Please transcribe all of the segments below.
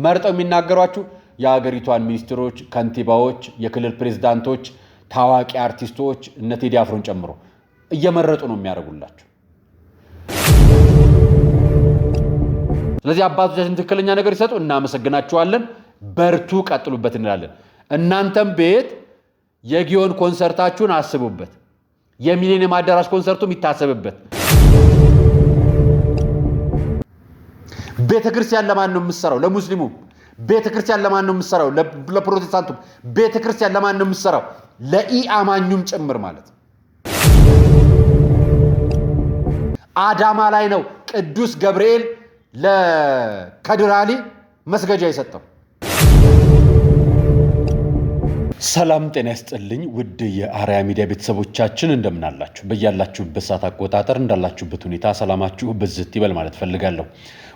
መርጠው የሚናገሯችሁ የሀገሪቷን ሚኒስትሮች፣ ከንቲባዎች፣ የክልል ፕሬዝዳንቶች፣ ታዋቂ አርቲስቶች እነ ቴዲ አፍሮን ጨምሮ እየመረጡ ነው የሚያደርጉላችሁ። ስለዚህ አባቶቻችን ትክክለኛ ነገር ይሰጡ፣ እናመሰግናችኋለን፣ በርቱ፣ ቀጥሉበት እንላለን። እናንተም ቤት የጊዮን ኮንሰርታችሁን አስቡበት፣ የሚሊኒየም አዳራሽ ኮንሰርቱም ይታሰብበት። ቤተክርስቲያን ለማን ነው የምትሰራው? ለሙስሊሙ። ቤተክርስቲያን ለማን ነው የምትሰራው? ለፕሮቴስታንቱ። ቤተክርስቲያን ለማን ነው የምትሰራው? ለኢአማኙም ጭምር ማለት። አዳማ ላይ ነው ቅዱስ ገብርኤል ለከድር አሊ መስገጃ የሰጠው። ሰላም ጤና ይስጥልኝ ውድ የአርአያ ሚዲያ ቤተሰቦቻችን እንደምን አላችሁ? በያላችሁበት ሰዓት አቆጣጠር እንዳላችሁበት ሁኔታ ሰላማችሁ ብዝት ይበል ማለት ፈልጋለሁ።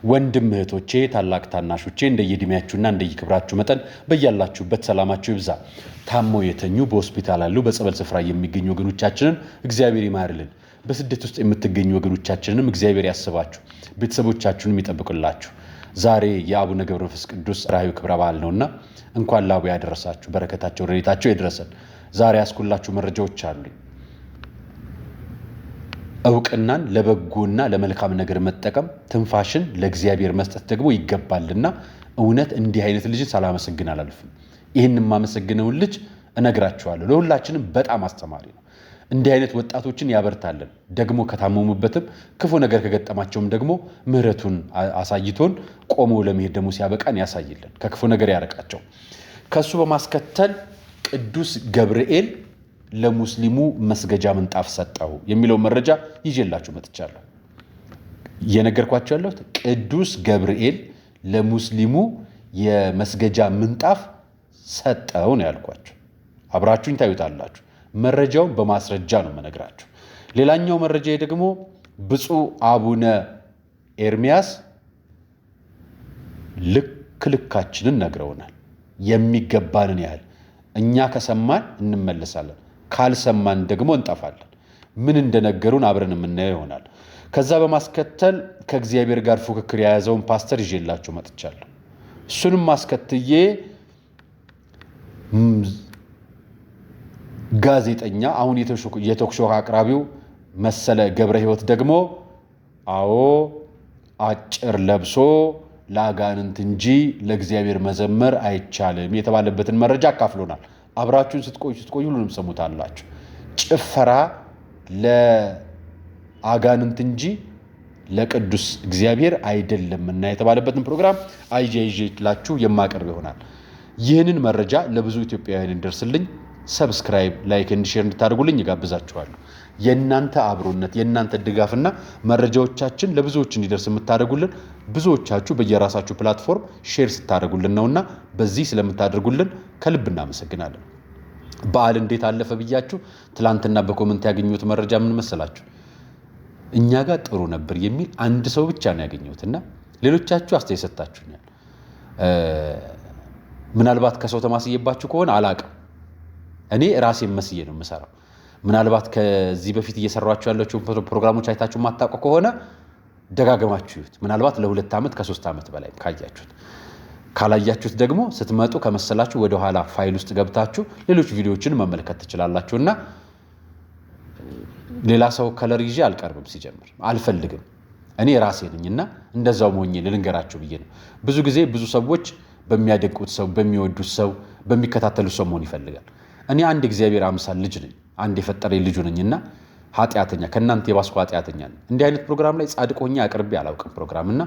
ወንድም እህቶቼ፣ ታላቅ ታናሾቼ እንደየእድሜያችሁና እንደየክብራችሁ መጠን በያላችሁበት ሰላማችሁ ይብዛ። ታመው የተኙ በሆስፒታል ያሉ በጸበል ስፍራ የሚገኙ ወገኖቻችንን እግዚአብሔር ይማርልን። በስደት ውስጥ የምትገኙ ወገኖቻችንንም እግዚአብሔር ያስባችሁ፣ ቤተሰቦቻችሁንም ይጠብቅላችሁ። ዛሬ የአቡነ ገብረ መንፈስ ቅዱስ ራእዩ ክብረ በዓል ነውና እንኳን ላቡ ያደረሳችሁ፣ በረከታቸው ረድኤታቸው ይድረሰን። ዛሬ ያስኩላችሁ መረጃዎች አሉ። እውቅናን ለበጎና ለመልካም ነገር መጠቀም፣ ትንፋሽን ለእግዚአብሔር መስጠት ደግሞ ይገባልና እውነት እንዲህ አይነት ልጅን ሳላመሰግን አላልፍም። ይህን የማመሰግነውን ልጅ እነግራችኋለሁ። ለሁላችንም በጣም አስተማሪ ነው። እንዲህ አይነት ወጣቶችን ያበርታልን። ደግሞ ከታመሙበትም ክፉ ነገር ከገጠማቸውም ደግሞ ምሕረቱን አሳይቶን ቆሞ ለመሄድ ደግሞ ሲያበቃን ያሳይልን፣ ከክፉ ነገር ያረቃቸው። ከሱ በማስከተል ቅዱስ ገብርኤል ለሙስሊሙ መስገጃ ምንጣፍ ሰጠው የሚለው መረጃ ይዤላችሁ መጥቻለሁ። እየነገርኳችሁ ያለሁት ቅዱስ ገብርኤል ለሙስሊሙ የመስገጃ ምንጣፍ ሰጠው ነው ያልኳችሁ። አብራችሁኝ ታዩታላችሁ። መረጃውን በማስረጃ ነው መነግራችሁ። ሌላኛው መረጃ ደግሞ ብፁዕ አቡነ ኤርሚያስ ልካችንን ነግረውናል። የሚገባንን ያህል እኛ ከሰማን እንመለሳለን፣ ካልሰማን ደግሞ እንጠፋለን። ምን እንደነገሩን አብረን የምናየው ይሆናል። ከዛ በማስከተል ከእግዚአብሔር ጋር ፉክክር የያዘውን ፓስተር ይዤላችሁ መጥቻለሁ። እሱንም ማስከትዬ ጋዜጠኛ አሁን የቶክሾ አቅራቢው መሰለ ገብረ ሕይወት ደግሞ አዎ አጭር ለብሶ ለአጋንንት እንጂ ለእግዚአብሔር መዘመር አይቻልም የተባለበትን መረጃ አካፍሎናል። አብራችሁን ስትቆዩ ሁሉንም ሰሙታላችሁ። ጭፈራ ለአጋንንት እንጂ ለቅዱስ እግዚአብሔር አይደለምና የተባለበትን ፕሮግራም አይዤላችሁ የማቀርብ ይሆናል። ይህንን መረጃ ለብዙ ኢትዮጵያውያን እንደርስልኝ ሰብስክራይብ፣ ላይክ እና ሼር እንድታደርጉልኝ ጋብዛችኋለሁ። የእናንተ አብሮነት፣ የእናንተ ድጋፍና መረጃዎቻችን ለብዙዎች እንዲደርስ የምታደርጉልን ብዙዎቻችሁ በየራሳችሁ ፕላትፎርም ሼር ስታደርጉልን ነውና በዚህ ስለምታደርጉልን ከልብ እናመሰግናለን። በዓል እንዴት አለፈ ብያችሁ ትላንትና በኮመንት ያገኘሁት መረጃ ምን መሰላችሁ? እኛ ጋር ጥሩ ነበር የሚል አንድ ሰው ብቻ ነው ያገኘሁትና ሌሎቻችሁ አስተያየት ሰጣችሁኛል። ምናልባት ከሰው ተማስየባችሁ ከሆነ አላቅም። እኔ ራሴን መስዬ ነው የምሰራው። ምናልባት ከዚህ በፊት እየሰራችሁ ያላችሁ ፕሮግራሞች አይታችሁ ማታውቁ ከሆነ ደጋግማችሁ ይዩት። ምናልባት ለ2 ዓመት ከ3 ዓመት በላይ ካያችሁት፣ ካላያችሁት ደግሞ ስትመጡ ከመሰላችሁ ወደ ኋላ ፋይል ውስጥ ገብታችሁ ሌሎች ቪዲዮዎችን መመልከት ትችላላችሁና ሌላ ሰው ከለር ይዤ አልቀርብም። ሲጀምር አልፈልግም። እኔ ራሴ ነኝና እንደዛው ሞኝ ልንገራችሁ ብዬ ነው። ብዙ ጊዜ ብዙ ሰዎች በሚያደንቁት ሰው፣ በሚወዱት ሰው፣ በሚከታተሉት ሰው መሆን ይፈልጋል። እኔ አንድ እግዚአብሔር አምሳል ልጅ ነኝ፣ አንድ የፈጠረኝ ልጁ ነኝና ኃጢአተኛ፣ ከእናንተ የባስኩ ኃጢአተኛ ነኝ። እንዲህ አይነት ፕሮግራም ላይ ጻድቅ ሆኜ አቅርቤ አላውቅም ፕሮግራምና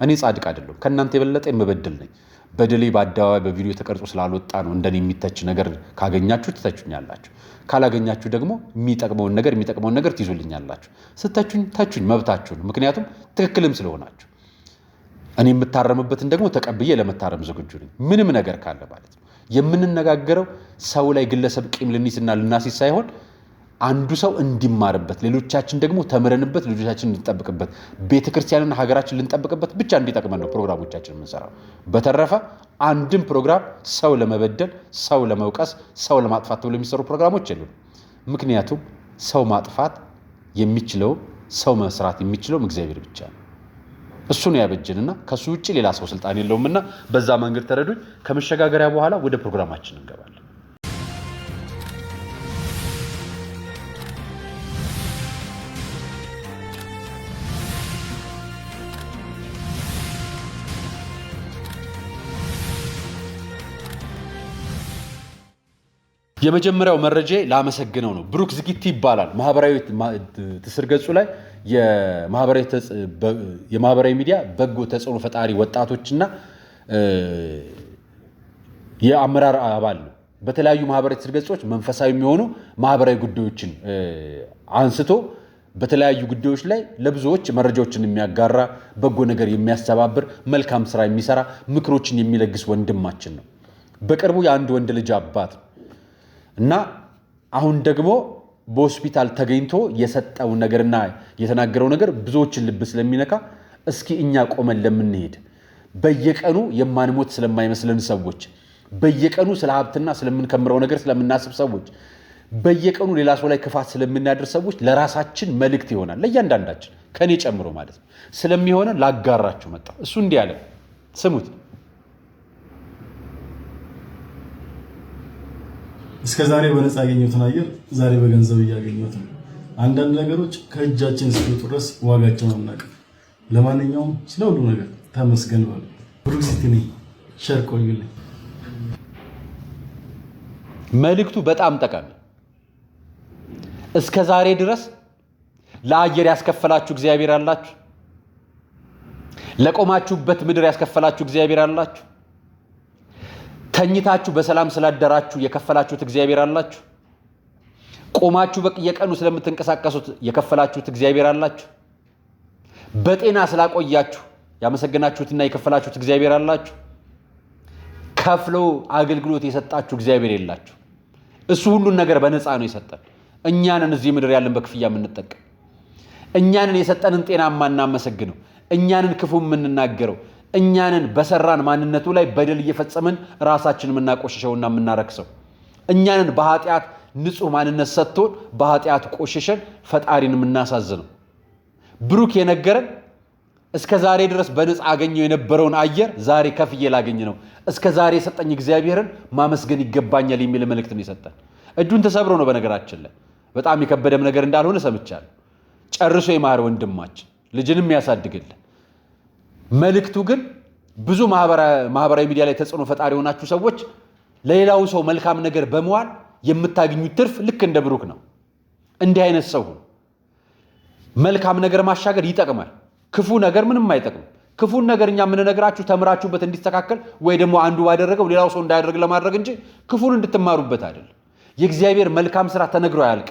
እኔ ጻድቅ አይደለሁም፣ ከእናንተ የበለጠ የምበድል ነኝ። በደሌ በአደባባይ በቪዲዮ ተቀርጾ ስላልወጣ ነው። እንደኔ የሚተች ነገር ካገኛችሁ ትተቹኛላችሁ፣ ካላገኛችሁ ደግሞ የሚጠቅመውን ነገር ትይዙልኛላችሁ። ስተቹኝ ተቹኝ፣ መብታችሁን። ምክንያቱም ትክክልም ስለሆናችሁ እኔ የምታረምበትን ደግሞ ተቀብዬ ለመታረም ዝግጁ ነኝ። ምንም ነገር ካለ ማለት ነው። የምንነጋገረው ሰው ላይ ግለሰብ ቂም ልንይዝና ልናሲዝ ሳይሆን አንዱ ሰው እንዲማርበት፣ ሌሎቻችን ደግሞ ተምረንበት ልጆቻችን እንጠብቅበት፣ ቤተክርስቲያንና ሀገራችን ልንጠብቅበት ብቻ እንዲጠቅመን ነው ፕሮግራሞቻችን የምንሰራው። በተረፈ አንድም ፕሮግራም ሰው ለመበደል፣ ሰው ለመውቀስ፣ ሰው ለማጥፋት ተብሎ የሚሰሩ ፕሮግራሞች የሉም። ምክንያቱም ሰው ማጥፋት የሚችለው፣ ሰው መስራት የሚችለው እግዚአብሔር ብቻ ነው። እሱ ነው ያበጀንና ከሱ ውጪ ሌላ ሰው ስልጣን የለውምና በዛ መንገድ ተረዱኝ። ከመሸጋገሪያ በኋላ ወደ ፕሮግራማችን እንገባለን። የመጀመሪያው መረጃ ላመሰግነው ነው። ብሩክ ዝጊቲ ይባላል። ማህበራዊ ትስስር ገጹ ላይ የማህበራዊ ሚዲያ በጎ ተጽዕኖ ፈጣሪ ወጣቶችና የአመራር አባል ነው። በተለያዩ ማህበራዊ ትስስር ገጾች መንፈሳዊ የሚሆኑ ማህበራዊ ጉዳዮችን አንስቶ በተለያዩ ጉዳዮች ላይ ለብዙዎች መረጃዎችን የሚያጋራ በጎ ነገር የሚያስተባብር መልካም ስራ የሚሰራ ምክሮችን የሚለግስ ወንድማችን ነው። በቅርቡ የአንድ ወንድ ልጅ አባት እና አሁን ደግሞ በሆስፒታል ተገኝቶ የሰጠው ነገርና የተናገረው ነገር ብዙዎችን ልብ ስለሚነካ እስኪ እኛ ቆመን ለምንሄድ በየቀኑ የማንሞት ስለማይመስለን ሰዎች፣ በየቀኑ ስለ ሀብትና ስለምንከምረው ነገር ስለምናስብ ሰዎች፣ በየቀኑ ሌላ ሰው ላይ ክፋት ስለምናደርስ ሰዎች ለራሳችን መልእክት ይሆናል፣ ለእያንዳንዳችን ከኔ ጨምሮ ማለት ነው ስለሚሆነ ላጋራችሁ መጣ። እሱ እንዲህ አለ፣ ስሙት። እስከ ዛሬ በነፃ ያገኘሁትን አየር ዛሬ በገንዘብ እያገኘሁት ነው። አንዳንድ ነገሮች ከእጃችን እስኪወጡ ድረስ ዋጋቸውን አናውቅም። ለማንኛውም ስለ ሁሉ ነገር ተመስገን በሉ። ብሩክ ዝጊቲ ነኝ። ሸር ቆዩልኝ። መልእክቱ በጣም ጠቃሚ። እስከ ዛሬ ድረስ ለአየር ያስከፈላችሁ እግዚአብሔር አላችሁ። ለቆማችሁበት ምድር ያስከፈላችሁ እግዚአብሔር አላችሁ። ተኝታችሁ በሰላም ስላደራችሁ የከፈላችሁት እግዚአብሔር አላችሁ። ቆማችሁ በየቀኑ ስለምትንቀሳቀሱት የከፈላችሁት እግዚአብሔር አላችሁ። በጤና ስላቆያችሁ ያመሰገናችሁትና የከፈላችሁት እግዚአብሔር አላችሁ። ከፍሎ አገልግሎት የሰጣችሁ እግዚአብሔር የላችሁ። እሱ ሁሉን ነገር በነፃ ነው የሰጠን። እኛንን እዚህ ምድር ያለን በክፍያ የምንጠቀም፣ እኛንን የሰጠንን ጤናማ እናመሰግነው፣ እኛንን ክፉ የምንናገረው፣ እኛንን በሰራን ማንነቱ ላይ በደል እየፈጸመን ራሳችንን የምናቆሽሸውና የምናረክሰው፣ እኛንን በኃጢአት ንጹህ ማንነት ሰጥቶን በኃጢአት ቆሽሸን ፈጣሪን የምናሳዝነው። ብሩክ የነገረን እስከ ዛሬ ድረስ በነፃ አገኘው የነበረውን አየር ዛሬ ከፍዬ ላገኝ ነው። እስከ ዛሬ የሰጠኝ እግዚአብሔርን ማመስገን ይገባኛል የሚል መልእክት ነው የሰጠን። እጁን ተሰብሮ ነው በነገራችን ላይ በጣም የከበደም ነገር እንዳልሆነ ሰምቻለሁ። ጨርሶ የማር ወንድማችን ልጅንም ያሳድግልን። መልእክቱ ግን ብዙ ማህበራዊ ሚዲያ ላይ ተጽዕኖ ፈጣሪ የሆናችሁ ሰዎች ለሌላው ሰው መልካም ነገር በመዋል የምታገኙት ትርፍ ልክ እንደ ብሩክ ነው። እንዲህ አይነት ሰው ሁኑ። መልካም ነገር ማሻገር ይጠቅማል። ክፉ ነገር ምንም አይጠቅም። ክፉን ነገር እኛ የምንነግራችሁ ተምራችሁበት እንዲስተካከል ወይ ደግሞ አንዱ ባደረገው ሌላው ሰው እንዳያደርግ ለማድረግ እንጂ ክፉን እንድትማሩበት አይደለም። የእግዚአብሔር መልካም ስራ ተነግሮ አያልቅ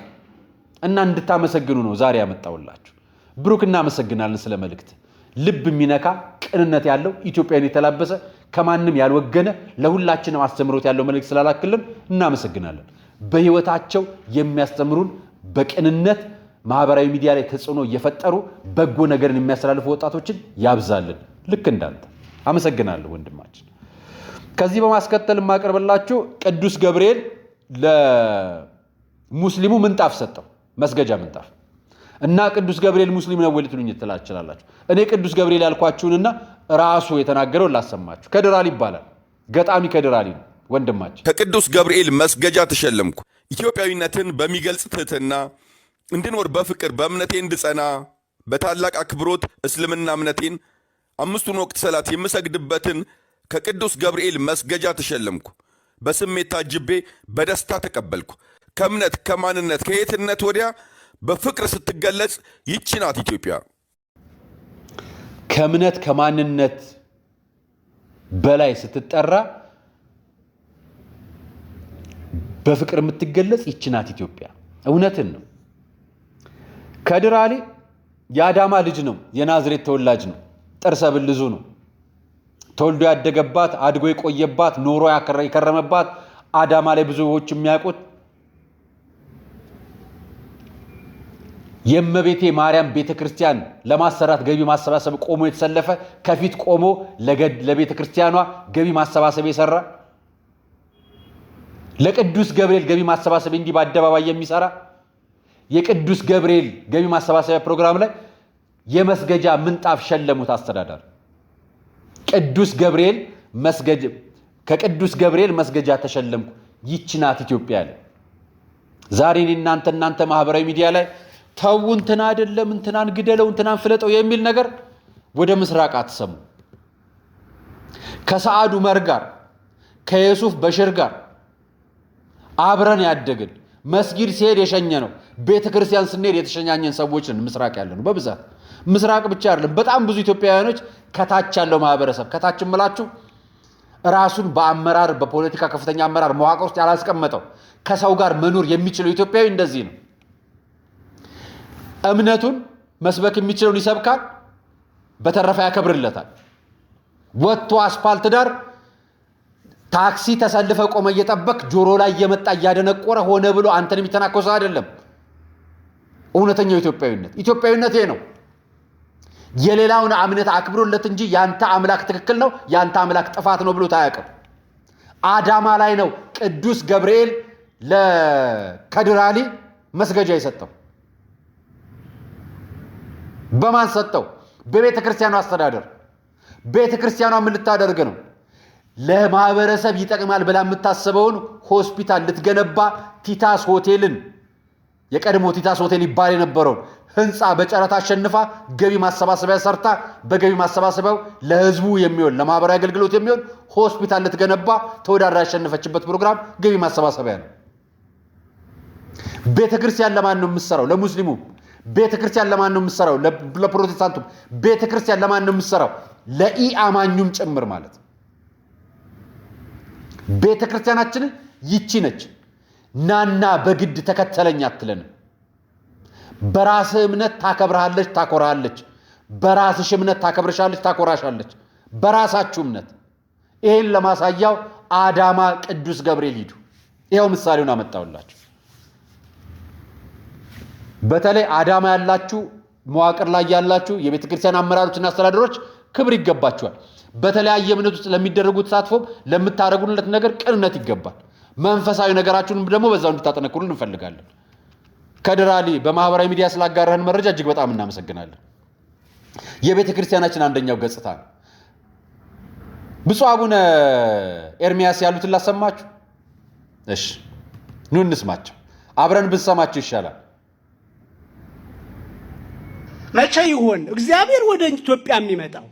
እና እንድታመሰግኑ ነው ዛሬ ያመጣውላችሁ። ብሩክ እናመሰግናለን ስለ መልእክት። ልብ የሚነካ ቅንነት ያለው ኢትዮጵያን የተላበሰ ከማንም ያልወገነ ለሁላችንም አስተምሮት ያለው መልእክት ስላላክልን እናመሰግናለን። በህይወታቸው የሚያስተምሩን በቅንነት ማህበራዊ ሚዲያ ላይ ተጽዕኖ እየፈጠሩ በጎ ነገርን የሚያስተላልፉ ወጣቶችን ያብዛልን። ልክ እንዳንተ አመሰግናለሁ ወንድማችን። ከዚህ በማስከተል የማቀርብላችሁ ቅዱስ ገብርኤል ለሙስሊሙ ምንጣፍ ሰጠው፣ መስገጃ ምንጣፍ እና ቅዱስ ገብርኤል ሙስሊም ነው ወልትሉኝ ትላላችሁ። እኔ ቅዱስ ገብርኤል ያልኳችሁንና ራሱ የተናገረው ላሰማችሁ። ከድራሊ ይባላል፣ ገጣሚ ከድራሊ ነው ወንድማችን። ከቅዱስ ገብርኤል መስገጃ ተሸለምኩ። ኢትዮጵያዊነትን በሚገልጽ ትህትና እንድኖር በፍቅር በእምነቴ እንድጸና በታላቅ አክብሮት እስልምና እምነቴን አምስቱን ወቅት ሰላት የምሰግድበትን ከቅዱስ ገብርኤል መስገጃ ተሸለምኩ። በስሜት ታጅቤ በደስታ ተቀበልኩ። ከእምነት ከማንነት ከየትነት ወዲያ በፍቅር ስትገለጽ ይህች ናት ኢትዮጵያ። ከእምነት ከማንነት በላይ ስትጠራ በፍቅር የምትገለጽ ይህች ናት ኢትዮጵያ። እውነትን ነው። ከድር አሊ የአዳማ ልጅ ነው። የናዝሬት ተወላጅ ነው። ጥርሰ ብልዙ ነው። ተወልዶ ያደገባት አድጎ የቆየባት ኖሮ የከረመባት አዳማ ላይ ብዙዎች የሚያውቁት የእመቤቴ ማርያም ቤተክርስቲያን ለማሰራት ገቢ ማሰባሰብ ቆሞ የተሰለፈ ከፊት ቆሞ ለቤተክርስቲያኗ ገቢ ማሰባሰብ የሰራ ለቅዱስ ገብርኤል ገቢ ማሰባሰብ እንዲህ በአደባባይ የሚሰራ የቅዱስ ገብርኤል ገቢ ማሰባሰቢያ ፕሮግራም ላይ የመስገጃ ምንጣፍ ሸለሙት አስተዳዳሪ። ከቅዱስ ገብርኤል መስገጃ ተሸለምኩ፣ ይህች ናት ኢትዮጵያ አለ። ዛሬ እናንተ ማህበራዊ ሚዲያ ላይ ተው እንትና አይደለም እንትናን ግደለው እንትናን ፍለጠው የሚል ነገር ወደ ምስራቅ አትሰሙ። ከሰዓዱ ዑመር ጋር ከዩሱፍ በሽር ጋር አብረን ያደግን መስጊድ ሲሄድ የሸኘ ነው። ቤተክርስቲያን ስንሄድ የተሸኛኘን ሰዎችን ምስራቅ ያለነው በብዛት ምስራቅ ብቻ አይደለም። በጣም ብዙ ኢትዮጵያውያኖች ከታች ያለው ማህበረሰብ ከታች ምላችሁ ራሱን በአመራር በፖለቲካ ከፍተኛ አመራር መዋቅር ውስጥ ያላስቀመጠው ከሰው ጋር መኖር የሚችለው ኢትዮጵያዊ እንደዚህ ነው። እምነቱን መስበክ የሚችለውን ይሰብካል፣ በተረፈ ያከብርለታል። ወጥቶ አስፋልት ዳር ታክሲ ተሰልፈ ቆመ እየጠበቅ ጆሮ ላይ እየመጣ እያደነቆረ ሆነ ብሎ አንተን የሚተናኮሰ አይደለም። እውነተኛው ኢትዮጵያዊነት ይሄ ነው። የሌላውን እምነት አክብሮለት እንጂ ያንተ አምላክ ትክክል ነው ያንተ አምላክ ጥፋት ነው ብሎ ታያቀም። አዳማ ላይ ነው ቅዱስ ገብርኤል ለከድር አሊ መስገጃ የሰጠው። በማን ሰጠው? በቤተ ክርስቲያኑ አስተዳደር። ቤተ ክርስቲያኗ ምን ልታደርግ ነው? ለማህበረሰብ ይጠቅማል ብላ የምታስበውን ሆስፒታል ልትገነባ ቲታስ ሆቴልን የቀድሞ ቲታስ ሆቴል ይባል የነበረውን ህንፃ በጨረታ አሸንፋ ገቢ ማሰባሰቢያ ሰርታ በገቢ ማሰባሰቢያው ለህዝቡ የሚሆን ለማህበራዊ አገልግሎት የሚሆን ሆስፒታል ልትገነባ ተወዳድራ ያሸነፈችበት ፕሮግራም ገቢ ማሰባሰቢያ ነው። ቤተክርስቲያን ለማን ነው የምትሰራው? ለሙስሊሙ። ቤተክርስቲያን ለማን ነው የምትሰራው? ለፕሮቴስታንቱ። ቤተክርስቲያን ለማን ነው የምትሰራው? ለኢአማኙም ጭምር ማለት ነው። ቤተክርስቲያናችን ይቺ ነች። ናና በግድ ተከተለኝ አትለንም። በራስህ እምነት ታከብርሃለች፣ ታኮራሃለች። በራስሽ እምነት ታከብርሻለች፣ ታኮራሻለች። በራሳችሁ እምነት። ይሄን ለማሳያው አዳማ ቅዱስ ገብርኤል ሂዱ። ይሄው ምሳሌውን አመጣውላችሁ። በተለይ አዳማ ያላችሁ መዋቅር ላይ ያላችሁ የቤተክርስቲያን አመራሮችና አስተዳደሮች ክብር ይገባችኋል። በተለያየ እምነት ውስጥ ለሚደረጉ ተሳትፎ ለምታረጉለት ነገር ቅንነት ይገባል። መንፈሳዊ ነገራችሁን ደግሞ በዛው እንድታጠነክሩልን እንፈልጋለን። ከድር አሊ በማህበራዊ ሚዲያ ስላጋራህን መረጃ እጅግ በጣም እናመሰግናለን። የቤተ ክርስቲያናችን አንደኛው ገጽታ ነው። ብፁዕ አቡነ ኤርሚያስ ያሉትን ላሰማችሁ። እሺ ኑ እንስማቸው። አብረን ብንሰማቸው ይሻላል። መቼ ይሆን እግዚአብሔር ወደ ኢትዮጵያ የሚመጣው?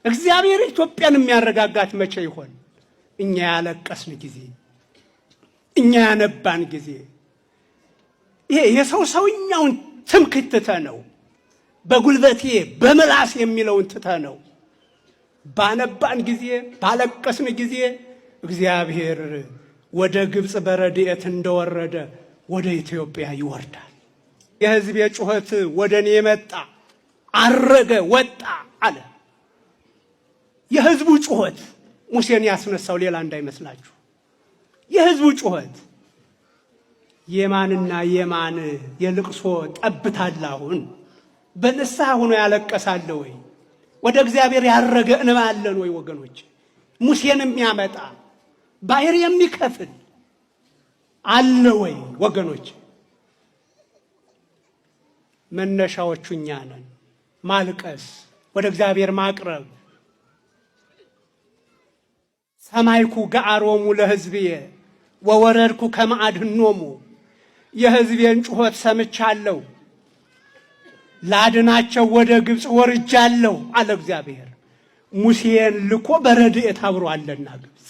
እግዚአብሔር ኢትዮጵያን የሚያረጋጋት መቼ ይሆን? እኛ ያለቀስን ጊዜ፣ እኛ ያነባን ጊዜ። ይሄ የሰውኛውን ትምክህት ትተነው በጉልበቴ በምላስ የሚለውን ትተነው ባነባን ጊዜ ባለቀስን ጊዜ እግዚአብሔር ወደ ግብፅ በረድኤት እንደወረደ ወደ ኢትዮጵያ ይወርዳል። የሕዝቤ ጩኸት ወደ እኔ መጣ፣ አረገ፣ ወጣ አለ። የሕዝቡ ጩኸት ሙሴን ያስነሳው ሌላ እንዳይመስላችሁ። የሕዝቡ ጩኸት የማንና የማን የልቅሶ ጠብታል። አሁን በንስሐ ሆኖ ያለቀሳለ ወይ? ወደ እግዚአብሔር ያረገ እንባ አለን ወይ ወገኖች? ሙሴን የሚያመጣ ባሕር የሚከፍል አለ ወይ ወገኖች? መነሻዎቹ እኛ ነን። ማልቀስ፣ ወደ እግዚአብሔር ማቅረብ። ሰማይኩ ገአሮሙ ለሕዝብየ ወወረድኩ ከመአድኅኖሙ። የሕዝቤን ጩኸት ሰምቻለሁ፣ ላድናቸው ወደ ግብፅ ወርጃለሁ አለ እግዚአብሔር። ሙሴን ልኮ በረድኤት አብሮ አለና ግብፅ።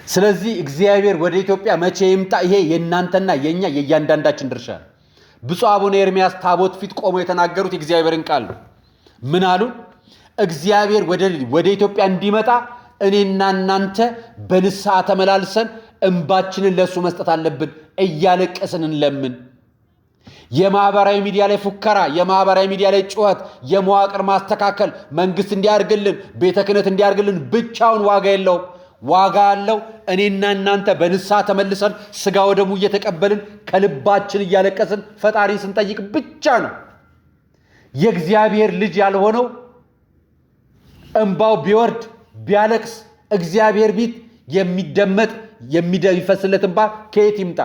ስለዚህ እግዚአብሔር ወደ ኢትዮጵያ መቼ ይምጣ? ይሄ የእናንተና የኛ የእያንዳንዳችን ድርሻ ነው። ብፁዕ አቡነ ኤርሚያስ ታቦት ፊት ቆመው የተናገሩት የእግዚአብሔርን ቃል ነው። ምን አሉ? እግዚአብሔር ወደ ኢትዮጵያ እንዲመጣ እኔና እናንተ በንስሐ ተመላልሰን እንባችንን ለሱ መስጠት አለብን። እያለቀስን እንለምን። የማህበራዊ ሚዲያ ላይ ፉከራ፣ የማህበራዊ ሚዲያ ላይ ጩኸት፣ የመዋቅር ማስተካከል፣ መንግስት እንዲያርግልን፣ ቤተ ክህነት እንዲያርግልን ብቻውን ዋጋ የለውም። ዋጋ ያለው እኔና እናንተ በንስሐ ተመልሰን ስጋ ወደሙ እየተቀበልን ከልባችን እያለቀስን ፈጣሪ ስንጠይቅ ብቻ ነው። የእግዚአብሔር ልጅ ያልሆነው እንባው ቢወርድ ቢያለቅስ እግዚአብሔር ቢት የሚደመጥ የሚፈስለት እንባ ከየት ይምጣ?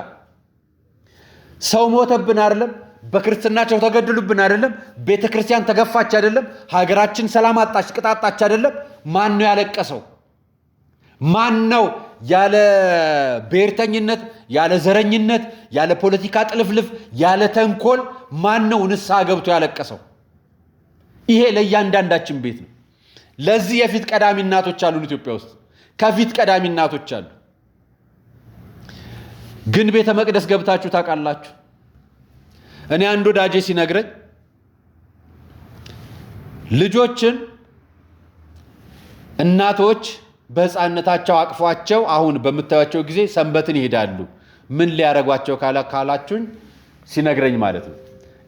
ሰው ሞተብን አይደለም? በክርስትናቸው ተገደሉብን አይደለም፣ ቤተክርስቲያን ተገፋች አይደለም፣ ሀገራችን ሰላም አጣች ቅጣጣች አይደለም። ማን ነው ያለቀሰው? ማን ነው ያለ ብሔርተኝነት፣ ያለ ዘረኝነት፣ ያለ ፖለቲካ ጥልፍልፍ፣ ያለ ተንኮል ማን ነው ንስሐ ገብቶ ያለቀሰው? ይሄ ለእያንዳንዳችን ቤት ነው። ለዚህ የፊት ቀዳሚ እናቶች አሉ ኢትዮጵያ ውስጥ፣ ከፊት ቀዳሚ እናቶች አሉ። ግን ቤተ መቅደስ ገብታችሁ ታውቃላችሁ? እኔ አንድ ወዳጄ ሲነግረኝ ልጆችን እናቶች በሕፃንነታቸው አቅፏቸው አሁን በምታዩቸው ጊዜ ሰንበትን ይሄዳሉ። ምን ሊያረጓቸው ካላችሁኝ ሲነግረኝ ማለት ነው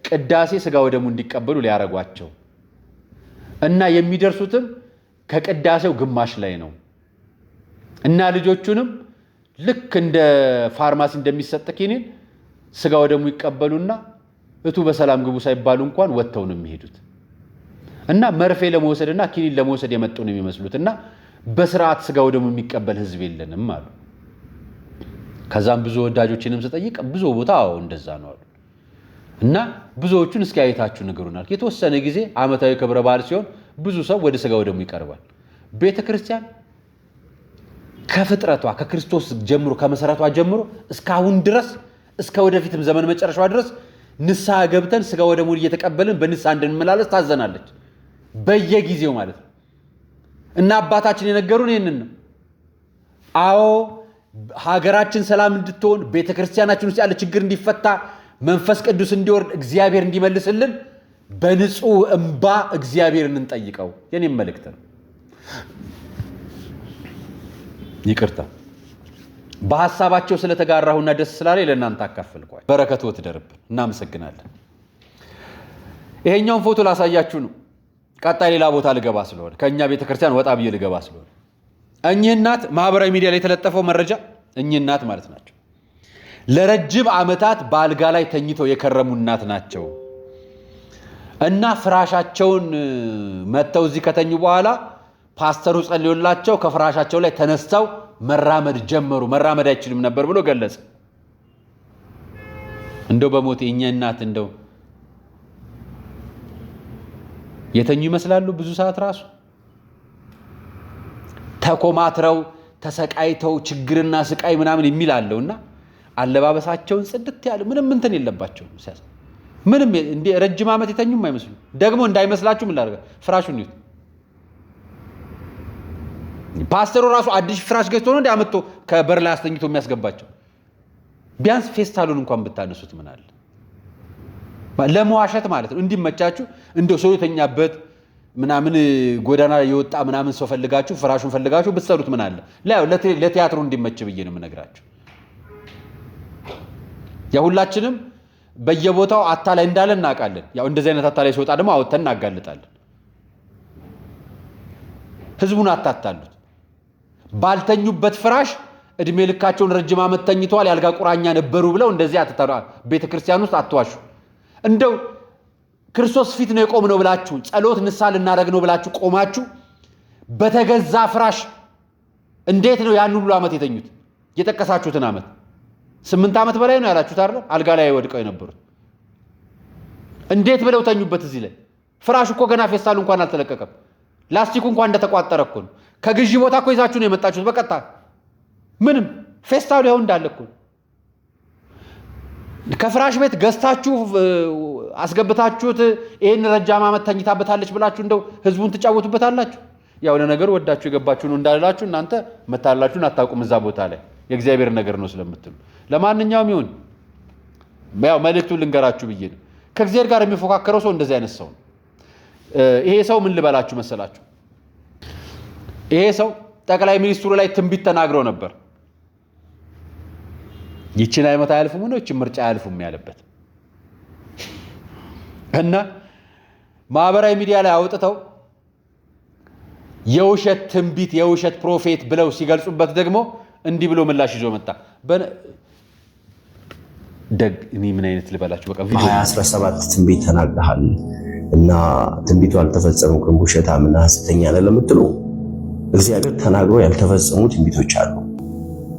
ቅዳሴ ሥጋ ወደሙ እንዲቀበሉ ሊያረጓቸው እና የሚደርሱትም ከቅዳሴው ግማሽ ላይ ነው እና ልጆቹንም ልክ እንደ ፋርማሲ እንደሚሰጥ ኪኒን ሥጋ ወደሙ ይቀበሉና እቱ በሰላም ግቡ ሳይባሉ እንኳን ወጥተው ነው የሚሄዱት እና መርፌ ለመውሰድና ኪኒን ለመውሰድ የመጡ ነው የሚመስሉትና በስርዓት ሥጋ ወደሙ የሚቀበል ህዝብ የለንም አሉ። ከዛም ብዙ ወዳጆችንም ስጠይቅ ብዙ ቦታ እንደዛ ነው አሉ እና ብዙዎቹን እስኪ አይታችሁ ንገሩናል። የተወሰነ ጊዜ ዓመታዊ ክብረ በዓል ሲሆን ብዙ ሰው ወደ ሥጋ ወደሙ ይቀርባል። ቤተክርስቲያን ከፍጥረቷ ከክርስቶስ ጀምሮ ከመሰረቷ ጀምሮ እስካሁን ድረስ እስከ ወደፊትም ዘመን መጨረሻዋ ድረስ ንስሐ ገብተን ሥጋ ወደሙን እየተቀበልን በንስሐ እንድንመላለስ ታዘናለች፣ በየጊዜው ማለት ነው። እና አባታችን የነገሩን ይህንን ነው። አዎ ሀገራችን ሰላም እንድትሆን ቤተክርስቲያናችን ውስጥ ያለ ችግር እንዲፈታ መንፈስ ቅዱስ እንዲወርድ እግዚአብሔር እንዲመልስልን በንጹህ እንባ እግዚአብሔርን እንጠይቀው የኔም መልእክት ነው። ይቅርታ በሐሳባቸው ስለተጋራሁና ደስ ስላለኝ ለእናንተ አካፈልኳል። በረከቱ ትደርብን። እናመሰግናለን። ይሄኛውን ፎቶ ላሳያችሁ ነው። ቀጣይ ሌላ ቦታ ልገባ ስለሆነ ከኛ ቤተክርስቲያን ወጣ ብዬ ልገባ ስለሆነ እኚህ እናት ማህበራዊ ሚዲያ ላይ የተለጠፈው መረጃ እኚህ እናት ማለት ናቸው። ለረጅም ዓመታት በአልጋ ላይ ተኝተው የከረሙ እናት ናቸው እና ፍራሻቸውን መተው እዚህ ከተኙ በኋላ ፓስተሩ ጸልዮላቸው ከፍራሻቸው ላይ ተነስተው መራመድ ጀመሩ። መራመድ አይችልም ነበር ብሎ ገለጸ። እንደው በሞት የኛ እናት እንደው የተኙ ይመስላሉ። ብዙ ሰዓት ራሱ ተኮማትረው ተሰቃይተው ችግርና ስቃይ ምናምን የሚል አለውና አለባበሳቸውን ጽድት ያለ ምንም እንትን የለባቸው ምንም እንደ ረጅም ዓመት የተኙም አይመስሉ። ደግሞ እንዳይመስላችሁ ምን ላድርግ ፍራሹን ይሁት ፓስተሩ ራሱ አዲስ ፍራሽ ገዝቶ ነው እንዲያመጣ ከበር ላይ አስተኝቶ የሚያስገባቸው። ቢያንስ ፌስታሉን እንኳን ብታነሱት ምን አለ ለመዋሸት ማለት ነው። እንዲመቻችሁ እንደው ሰው የተኛበት ምናምን ጎዳና የወጣ ምናምን ሰው ፈልጋችሁ ፍራሹን ፈልጋችሁ ብትሰሩት ምን አለ ለቲያትሩ እንዲመች ብዬ ነው የምነግራችሁ። ያ ሁላችንም በየቦታው አታላይ እንዳለ እናውቃለን። ያው እንደዚህ አይነት አታላይ ሲወጣ ደግሞ አውጥተን እናጋልጣለን። ህዝቡን አታታሉት። ባልተኙበት ፍራሽ እድሜ ልካቸውን ረጅም ዓመት ተኝተዋል ያልጋ ቁራኛ ነበሩ ብለው እንደዚህ አትተራ ቤተክርስቲያን ውስጥ አትዋሹ። እንደው ክርስቶስ ፊት ነው የቆምነው ብላችሁ ጸሎት ንስሐ ልናደርግ ነው ብላችሁ ቆማችሁ በተገዛ ፍራሽ እንዴት ነው ያን ሁሉ ዓመት የተኙት? የጠቀሳችሁትን ዓመት 8 ዓመት በላይ ነው ያላችሁት አይደል? አልጋ ላይ ወድቀው የነበሩት እንዴት ብለው ተኙበት? እዚህ ላይ ፍራሹ እኮ ገና ፌስታሉ እንኳን አልተለቀቀም። ላስቲኩ እንኳን እንደተቋጠረ እኮ ነው። ከግዢ ቦታ እኮ ይዛችሁ ነው የመጣችሁት። በቀጥታ ምንም ፌስታሉ ይኸው እንዳለ እኮ ከፍራሽ ቤት ገዝታችሁ አስገብታችሁት ይሄን ረጅም ዓመት ተኝታበታለች ብላችሁ እንደው ህዝቡን ትጫወቱበታላችሁ። ያው ለነገሩ ወዳችሁ የገባችሁ ነው እንዳላችሁ እናንተ መታላችሁን አታውቁም። እዛ ቦታ ላይ የእግዚአብሔር ነገር ነው ስለምትሉ ለማንኛውም ይሁን ያው መልእክቱን ልንገራችሁ ብዬ ነው። ከእግዚአብሔር ጋር የሚፎካከረው ሰው እንደዚህ አይነት ሰው ነው። ይሄ ሰው ምን ልበላችሁ መሰላችሁ? ይሄ ሰው ጠቅላይ ሚኒስትሩ ላይ ትንቢት ተናግረው ነበር። ይችን አይመት አያልፉም ነው ይችን ምርጫ አያልፉም ያለበት እና ማህበራዊ ሚዲያ ላይ አውጥተው የውሸት ትንቢት የውሸት ፕሮፌት ብለው ሲገልጹበት ደግሞ እንዲህ ብሎ ምላሽ ይዞ መጣ። ደግ እኔ ምን አይነት ልበላችሁ በቃ ቪዲዮ 17 ትንቢት ተናግረሃል እና ትንቢቱ አልተፈጸመም ውሸታምና ሐሰተኛ ነህ ለምትሉ እግዚአብሔር ተናግሮ ያልተፈጸሙ ትንቢቶች አሉ።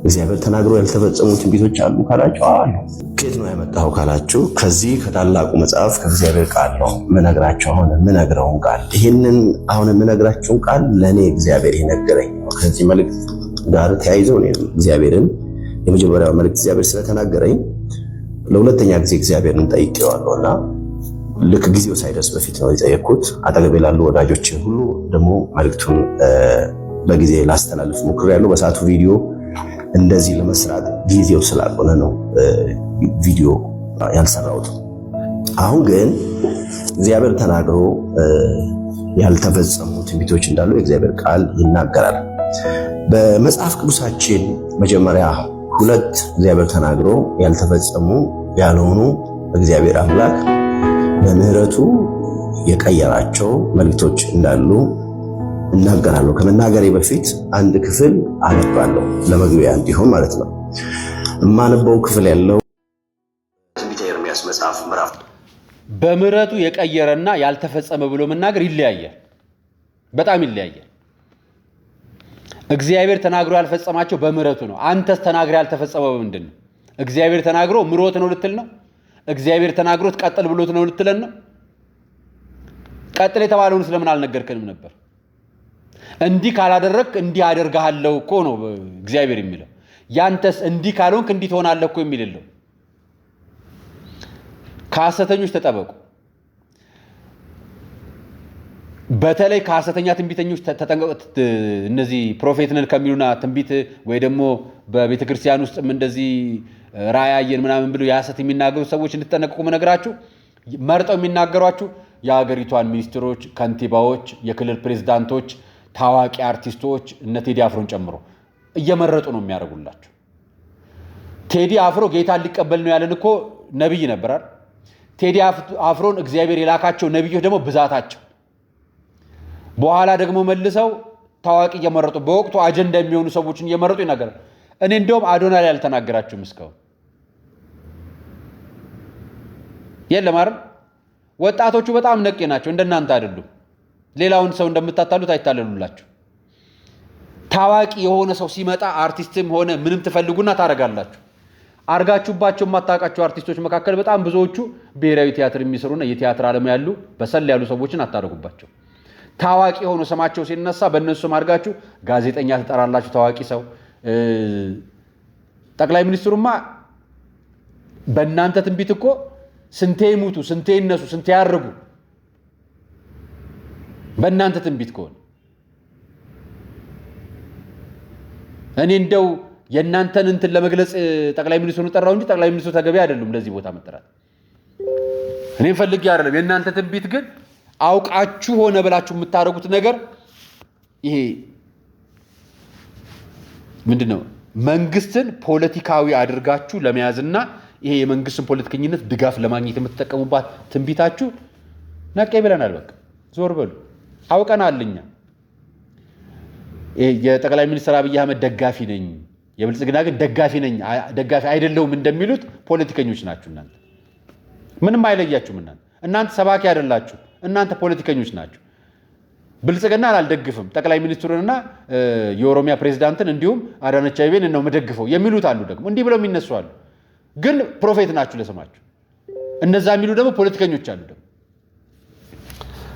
እግዚአብሔር ተናግሮ ያልተፈጸሙ ትንቢቶች አሉ ካላችሁ አሉ። ከየት ነው ያመጣው ካላችሁ ከዚህ ከታላቁ መጽሐፍ ከእግዚአብሔር ቃል ነው የምነግራችሁ። አሁን የምነግረውን ቃል ይህንን አሁን የምነግራችሁን ቃል ለእኔ እግዚአብሔር የነገረኝ ነው። ከዚህ መልእክት ጋር ተያይዘው እግዚአብሔርን የመጀመሪያው መልእክት እግዚአብሔር ስለተናገረኝ ለሁለተኛ ጊዜ እግዚአብሔርን ጠይቄዋለሁ እና ልክ ጊዜው ሳይደርስ በፊት ነው የጠየቅኩት። አጠገቤ ላሉ ወዳጆች ሁሉ ደግሞ መልእክቱን በጊዜ ላስተላልፍ ሞክሬያለሁ። በሰዓቱ ቪዲዮ እንደዚህ ለመስራት ጊዜው ስላልሆነ ነው ቪዲዮ ያልሰራሁት። አሁን ግን እግዚአብሔር ተናግሮ ያልተፈጸሙ ትንቢቶች እንዳሉ የእግዚአብሔር ቃል ይናገራል። በመጽሐፍ ቅዱሳችን መጀመሪያ 2 እግዚአብሔር ተናግሮ ያልተፈጸሙ ያልሆኑ እግዚአብሔር አምላክ በምህረቱ የቀየራቸው መልእክቶች እንዳሉ እናገራለሁ። ከመናገሬ በፊት አንድ ክፍል አነባለሁ ለመግቢያ እንዲሆን ማለት ነው። የማነበው ክፍል ያለው ትንቢተ ኤርምያስ መጽሐፍ ምዕራፍ በምህረቱ የቀየረና ያልተፈጸመ ብሎ መናገር ይለያያል፣ በጣም ይለያያል። እግዚአብሔር ተናግሮ ያልፈጸማቸው በምህረቱ ነው። አንተስ ተናግሮ ያልተፈጸመው ምንድን ነው? እግዚአብሔር ተናግሮ ምሮት ነው ልትል ነው? እግዚአብሔር ተናግሮት ቀጥል ብሎት ነው ልትለን ነው? ቀጥል የተባለውን ስለምን አልነገርከንም ነበር? እንዲህ ካላደረግክ እንዲህ አደርግሃለሁ እኮ ነው እግዚአብሔር የሚለው። ያንተስ እንዲህ ካልሆንክ እንዲህ ትሆናለህ እኮ የሚል የለው። ከሐሰተኞች ተጠበቁ። በተለይ ከሐሰተኛ ትንቢተኞች ተጠንቀቁ። እነዚህ ፕሮፌት ነን ከሚሉና ትንቢት ወይ ደግሞ በቤተ ክርስቲያን ውስጥም እንደዚህ ራእያየን ምናምን ብሎ የሐሰት የሚናገሩ ሰዎች እንድትጠነቀቁ መነግራችሁ። መርጠው የሚናገሯችሁ የሀገሪቷን ሚኒስትሮች፣ ከንቲባዎች፣ የክልል ፕሬዝዳንቶች፣ ታዋቂ አርቲስቶች እነ ቴዲ አፍሮን ጨምሮ እየመረጡ ነው የሚያደርጉላችሁ። ቴዲ አፍሮ ጌታን ሊቀበል ነው ያለን እኮ ነብይ ነበር አይደል? ቴዲ አፍሮን እግዚአብሔር የላካቸው ነብዮች ደግሞ ብዛታቸው በኋላ ደግሞ መልሰው ታዋቂ እየመረጡ በወቅቱ አጀንዳ የሚሆኑ ሰዎችን እየመረጡ ይናገራል። እኔ እንደውም አዶናይ ያልተናገራችሁም እስካሁን የለም አይደል? ወጣቶቹ በጣም ነቄ ናቸው፣ እንደናንተ አይደሉም። ሌላውን ሰው እንደምታታሉት አይታለሉላችሁ። ታዋቂ የሆነ ሰው ሲመጣ አርቲስትም ሆነ ምንም ትፈልጉና ታረጋላችሁ። አርጋችሁባቸው የማታውቃቸው አርቲስቶች መካከል በጣም ብዙዎቹ ብሔራዊ ቲያትር የሚሰሩና የቲያትር ዓለም ያሉ በሰል ያሉ ሰዎችን አታረጉባቸው። ታዋቂ የሆነ ስማቸው ሲነሳ በእነሱም አድርጋችሁ ጋዜጠኛ ትጠራላችሁ። ታዋቂ ሰው ጠቅላይ ሚኒስትሩማ በእናንተ ትንቢት እኮ ስንቴ ይሙቱ፣ ስንቴ ይነሱ፣ ስንቴ ያርጉ በእናንተ ትንቢት ከሆነ እኔ እንደው የእናንተን እንትን ለመግለጽ ጠቅላይ ሚኒስትሩን ጠራው እንጂ ጠቅላይ ሚኒስትሩ ተገቢ አይደሉም ለዚህ ቦታ መጠራት። እኔም ፈልጌ አይደለም። የእናንተ ትንቢት ግን አውቃችሁ ሆነ ብላችሁ የምታደርጉት ነገር ይሄ ምንድነው? መንግስትን ፖለቲካዊ አድርጋችሁ ለመያዝና ይሄ የመንግስትን ፖለቲከኝነት ድጋፍ ለማግኘት የምትጠቀሙባት ትንቢታችሁ ነቄ ብለናል። በቃ ዞር በሉ። አውቀናልኛ። የጠቅላይ ሚኒስትር አብይ አህመድ ደጋፊ ነኝ፣ የብልጽግና ግን ደጋፊ ነኝ ደጋፊ አይደለሁም እንደሚሉት ፖለቲከኞች ናችሁ እናንተ። ምንም አይለያችሁም። እናንተ ሰባኪ አይደላችሁ፣ እናንተ ፖለቲከኞች ናችሁ። ብልጽግናን አልደግፍም ጠቅላይ ሚኒስትሩንና የኦሮሚያ ፕሬዝዳንትን እንዲሁም አዳነች አቤቤን ነው መደግፈው የሚሉት አሉ። ደግሞ እንዲህ ብለው የሚነሱ አሉ። ግን ፕሮፌት ናችሁ ለስማችሁ። እነዛ የሚሉ ደግሞ ፖለቲከኞች አሉ። ደግሞ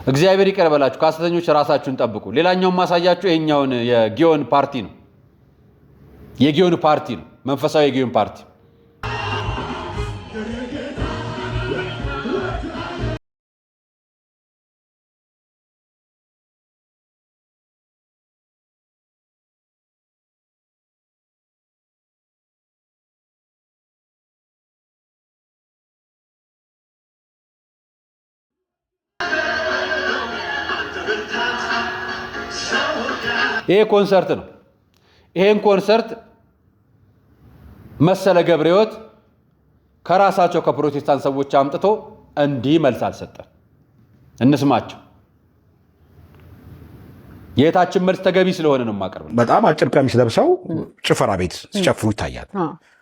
እግዚአብሔር ይቅር በላችሁ። ከሐሰተኞች ራሳችሁን ጠብቁ። ሌላኛውን ማሳያችሁ ይሄኛውን የጊዮን ፓርቲ ነው። የጊዮን ፓርቲ ነው፣ መንፈሳዊ የጊዮን ፓርቲ። ይሄ ኮንሰርት ነው። ይሄን ኮንሰርት መሰለ ገብረ ሕይወት ከራሳቸው ከፕሮቴስታንት ሰዎች አምጥቶ እንዲህ መልስ አልሰጠም። እንስማቸው። የታችን መልስ ተገቢ ስለሆነ ነው የማቀርበው። በጣም አጭር ቀሚስ ለብሰው ጭፈራ ቤት ሲጨፍሩ ይታያል።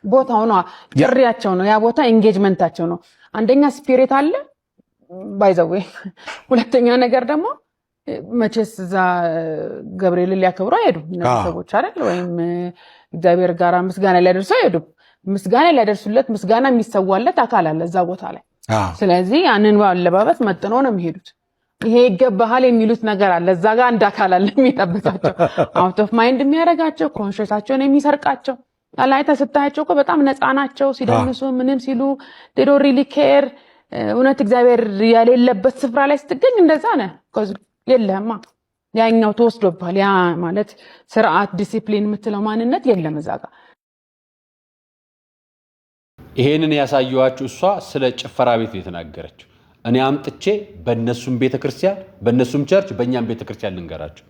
ቦታው ነው፣ ጥሪያቸው ነው፣ ያ ቦታ ኤንጌጅመንታቸው ነው። አንደኛ ስፒሪት አለ ባይዘዌ፣ ሁለተኛ ነገር ደግሞ መቼስ እዛ ገብርኤል ሊያከብሩ አይሄዱም እነዚህ ሰዎች አይደል? ወይም እግዚአብሔር ጋር ምስጋና ሊያደርሱ አይሄዱም። ምስጋና ሊያደርሱለት ምስጋና የሚሰዋለት አካል አለ እዛ ቦታ ላይ። ስለዚህ ያንን ባለባበት መጥኖ ነው የሚሄዱት። ይሄ ይገባሃል የሚሉት ነገር አለ እዛ ጋር አንድ አካል አለ የሚጠብቃቸው፣ አውት ኦፍ ማይንድ የሚያደርጋቸው፣ ኮንሽሳቸውን የሚሰርቃቸው። ላይ ተስታያቸው እኮ በጣም ነፃ ናቸው። ሲደንሱ ምንም ሲሉ they don't really care። እውነት እግዚአብሔር ያሌለበት ስፍራ ላይ ስትገኝ እንደዛ ነህ። የለህማ ያኛው ተወስዶብሃል። ያ ማለት ስርዓት ዲሲፕሊን የምትለው ማንነት የለም እዛ ጋር። ይሄንን ያሳየዋችሁ እሷ ስለ ጭፈራ ቤት የተናገረችው። እኔ አምጥቼ በእነሱም ቤተክርስቲያን በእነሱም ቸርች በእኛም ቤተክርስቲያን ልንገራችሁ።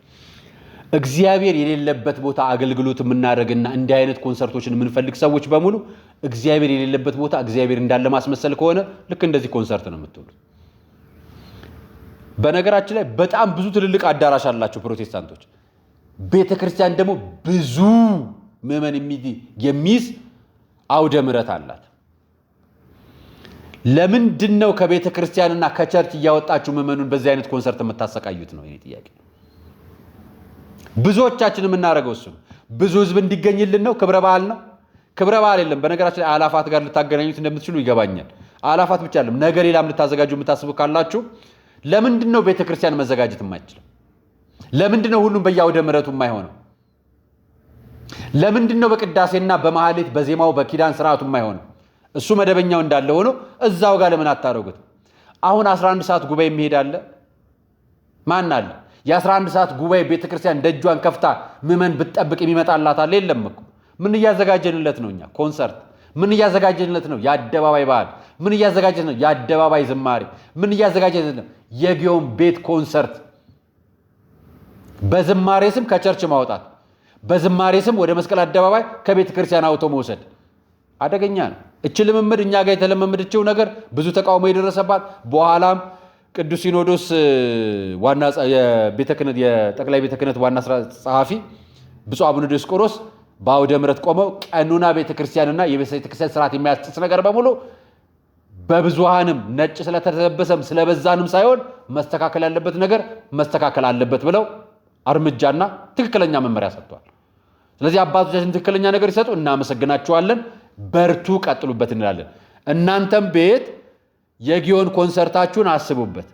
እግዚአብሔር የሌለበት ቦታ አገልግሎት የምናደርግና እንዲህ አይነት ኮንሰርቶችን የምንፈልግ ሰዎች በሙሉ እግዚአብሔር የሌለበት ቦታ እግዚአብሔር እንዳለ ማስመሰል ከሆነ ልክ እንደዚህ ኮንሰርት ነው የምትውሉት። በነገራችን ላይ በጣም ብዙ ትልልቅ አዳራሽ አላቸው ፕሮቴስታንቶች። ቤተክርስቲያን ደግሞ ብዙ ምዕመን የሚይዝ አውደ ምሕረት አላት። ለምንድን ነው ከቤተክርስቲያንና ከቸርች እያወጣችሁ ምዕመኑን በዚህ አይነት ኮንሰርት የምታሰቃዩት ነው የኔ ጥያቄ። ብዙዎቻችን የምናደርገው እሱ ብዙ ህዝብ እንዲገኝልን ነው። ክብረ በዓል ነው። ክብረ በዓል የለም። በነገራችን ላይ አላፋት ጋር ልታገናኙት እንደምትችሉ ይገባኛል። አላፋት ብቻ አይደለም፣ ነገ ሌላም ልታዘጋጁ የምታስቡ ካላችሁ ለምንድን ነው ቤተክርስቲያን መዘጋጀት የማይችለው? ለምንድን ነው ሁሉም በየአውደ ምሕረቱ የማይሆነው? ለምንድን ነው በቅዳሴና በማህሌት በዜማው በኪዳን ስርዓቱ የማይሆነው? እሱ መደበኛው እንዳለ ሆኖ እዛው ጋር ለምን አታረጉት? አሁን 11 ሰዓት ጉባኤ የሚሄድ አለ? ማን አለ? የ11 ሰዓት ጉባኤ ቤተክርስቲያን ደጇን ከፍታ ምዕመን ብትጠብቅ የሚመጣላት አለ? የለም እኮ። ምን እያዘጋጀንለት ነው እኛ? ኮንሰርት። ምን እያዘጋጀንለት ነው? የአደባባይ በዓል። ምን እያዘጋጀን ነው? የአደባባይ ዝማሬ። ምን እያዘጋጀን ነው? የጊዮን ቤት ኮንሰርት። በዝማሬ ስም ከቸርች ማውጣት፣ በዝማሬ ስም ወደ መስቀል አደባባይ ከቤተ ክርስቲያን አውቶ መውሰድ አደገኛ ነው። እች ልምምድ እኛ ጋር የተለመመደችው ነገር ብዙ ተቃውሞ የደረሰባት በኋላም ቅዱስ ሲኖዶስ ዋና የጠቅላይ ቤተ ክህነት ዋና ጸሐፊ ብፁዕ አቡነ ዲዮስቆሮስ በአውደ ምሕረት ቆመው ቀኑና ቤተክርስቲያንና የቤተክርስቲያን ስርዓት የሚያስጥስ ነገር በሙሉ በብዙሃንም ነጭ ስለተለበሰም ስለበዛንም ሳይሆን መስተካከል ያለበት ነገር መስተካከል አለበት ብለው እርምጃና ትክክለኛ መመሪያ ሰጥቷል። ስለዚህ አባቶቻችን ትክክለኛ ነገር ይሰጡ፣ እናመሰግናቸዋለን። በርቱ፣ ቀጥሉበት እንላለን። እናንተም ቤት የጊዮን ኮንሰርታችሁን አስቡበት።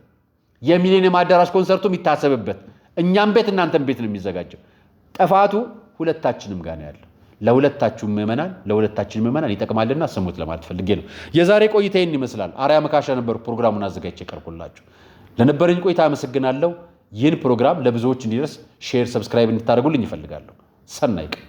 የሚሊኒየም አዳራሽ ኮንሰርቱም ይታሰብበት። እኛም ቤት እናንተም ቤት ነው የሚዘጋጀው። ጥፋቱ ሁለታችንም ጋር ነው ያለው። ለሁለታችሁም ምዕመናን ይጠቅማልና ስሙት ለማለት ፈልጌ ነው። የዛሬ ቆይታ ይህን ይመስላል። አርያ መካሻ ነበር ፕሮግራሙን አዘጋጅቼ ቀርቦላችሁ። ለነበረኝ ቆይታ አመሰግናለሁ። ይህን ፕሮግራም ለብዙዎች እንዲደርስ ሼር፣ ሰብስክራይብ እንድታደርጉልኝ ይፈልጋለሁ። ሰናይ ቀን